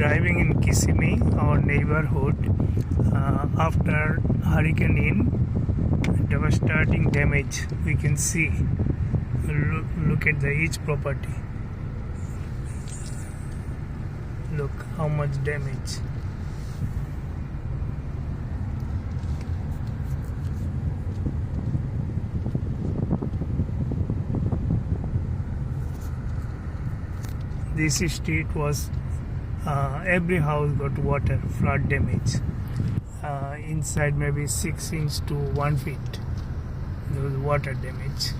driving in Kissimmee, our neighborhood, after Hurricane Ian, devastating damage we can see. Look at each property. Look how much damage. This street was every house got water, flood damage. Inside maybe 6 inches to 1 feet. There was water damage.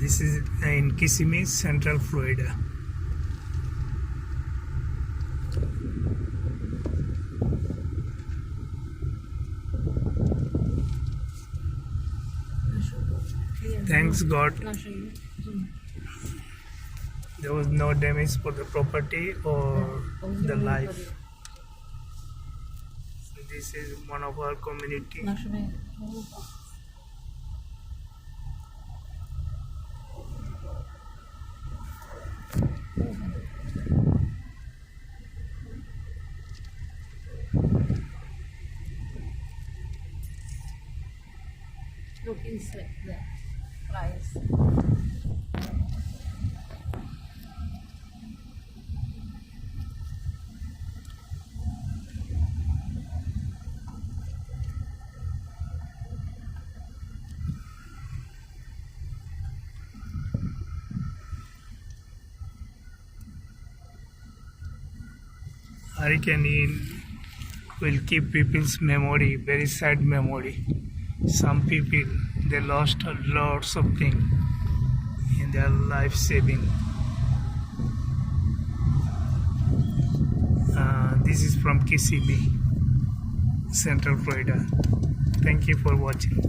This is in Kissimmee, Central Florida. Thanks God, there was no damage for the property or the life. So this is one of our community. Look inside the price. Hurricane Ian will keep people's memory, very sad memory. Some people, they lost lots of things in their life saving. This is from Kissimmee, Central Florida. Thank you for watching.